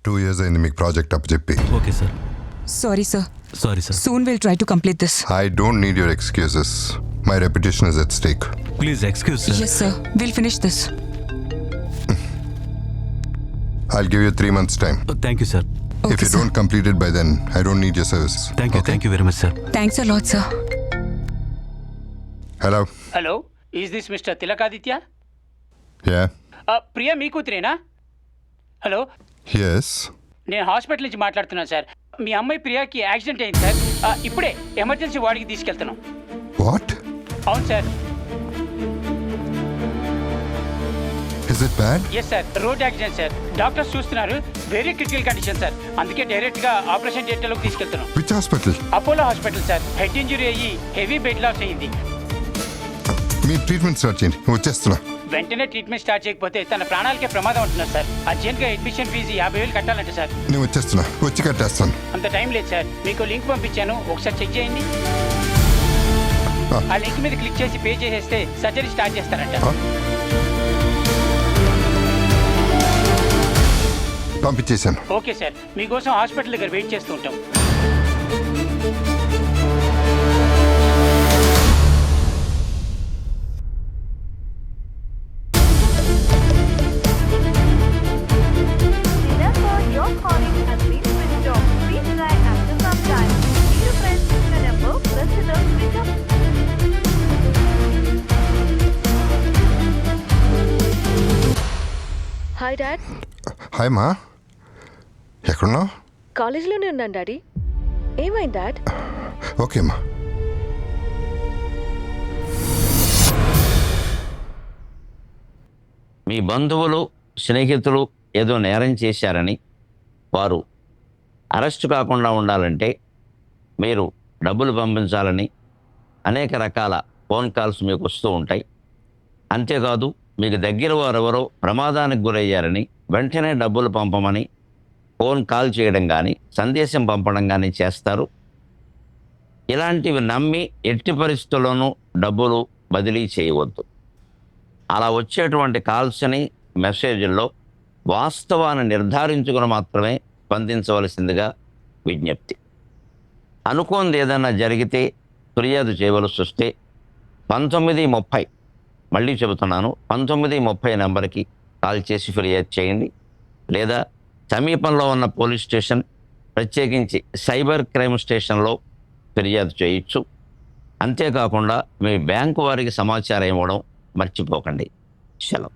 2 years అయింది మీకు project up చెప్పి. Okay sir. Sorry, sir. Sorry sir. Soon we'll try to complete this. I don't need your excuses. My reputation is at stake. Please excuse sir. Yes, sir. We'll finish this. I'll give you 3 months time. Thank you sir. If Okay, you sir. don't complete it by then, I don't need your services. Thank you very much sir. Thanks a lot, sir. Hello? Hello, is this mister Tilakaditya? Yeah? Priya మీ కూతురేనా? హలో, Yes? నేను hospital నుంచి మాట్లాడుతున్నాను sir. మీ అమ్మాయి ప్రియాకి accident అయింది సార్. ఇప్పుడే ఎమర్జెన్సీ వార్డుకి తీసుకెళ్తున్నాం. What? అవును sir. Is it bad? Yes sir, road accident sir. Doctors చూస్తున్నారు, వెరీ క్రిటికల్ కండిషన్ సార్. అందుకే డైరెక్ట్గా ఆపరేషన్ థియేటర్లోకి తీసుకెళ్తున్నాం. Which hospital? Apollo hospital sir. Head injury అయ్యి హెవీ బెడ్ లాస్ అయ్యింది. మీ ట్రీట్మెంట్ స్టార్ట్ చేయండి, వచ్చేస్తున్నా. వెంటనే ట్రీట్మెంట్ స్టార్ట్ చేయకపోతే తన ప్రాణాలకే ప్రమాదం ఉంటున్నారు సార్. అర్జెంట్గా అడ్మిషన్ ఫీజు 50,000 కట్టాలంటే సార్. నేను వచ్చేస్తున్నా, వచ్చి కట్టేస్తాను. అంత టైం లేదు సార్. మీకు లింక్ పంపించాను, ఒకసారి చెక్ చేయండి. ఆ లింక్ మీద క్లిక్ చేసి పే చేసేస్తే సర్జరీ స్టార్ట్ చేస్తారంట. పంపించేశాను. ఓకే సార్, మీకోసం హాస్పిటల్ దగ్గర వెయిట్ చేస్తూ ఉంటాం. Hi dad. హాయ్ మా, ఎక్కడున్నావు? కాలేజీలోనే ఉన్నాను డాడీ. ఏమైంది డాడ్? ఓకే మా. మీ బంధువులు స్నేహితులు ఏదో నేరం చేశారని వారు అరెస్టు కాకుండా ఉండాలంటే మీరు డబ్బులు పంపించాలని అనేక రకాల ఫోన్ కాల్స్ మీకు వస్తూ ఉంటాయి. అంతేకాదు మీకు దగ్గర వారెవరో ప్రమాదానికి గురయ్యారని వెంటనే డబ్బులు పంపమని ఫోన్ కాల్ చేయడం కానీ సందేశం పంపడం కానీ చేస్తారు. ఇలాంటివి నమ్మి ఎట్టి పరిస్థితుల్లోనూ డబ్బులు బదిలీ చేయవద్దు. అలా వచ్చేటువంటి కాల్స్ని మెసేజ్ల్లో వాస్తవాన్ని నిర్ధారించుకుని మాత్రమే స్పందించవలసిందిగా విజ్ఞప్తి. అనుకోంది ఏదైనా జరిగితే ఫిర్యాదు చేయవలసి వస్తే 1930, మళ్ళీ చెబుతున్నాను, 1930 నెంబర్కి కాల్ చేసి ఫిర్యాదు చేయండి. లేదా సమీపంలో ఉన్న పోలీస్ స్టేషన్, ప్రత్యేకించి సైబర్ క్రైమ్ స్టేషన్లో ఫిర్యాదు చేయొచ్చు. అంతేకాకుండా మీ బ్యాంకు వారికి సమాచారం ఇవ్వడం మర్చిపోకండి. సెలవు.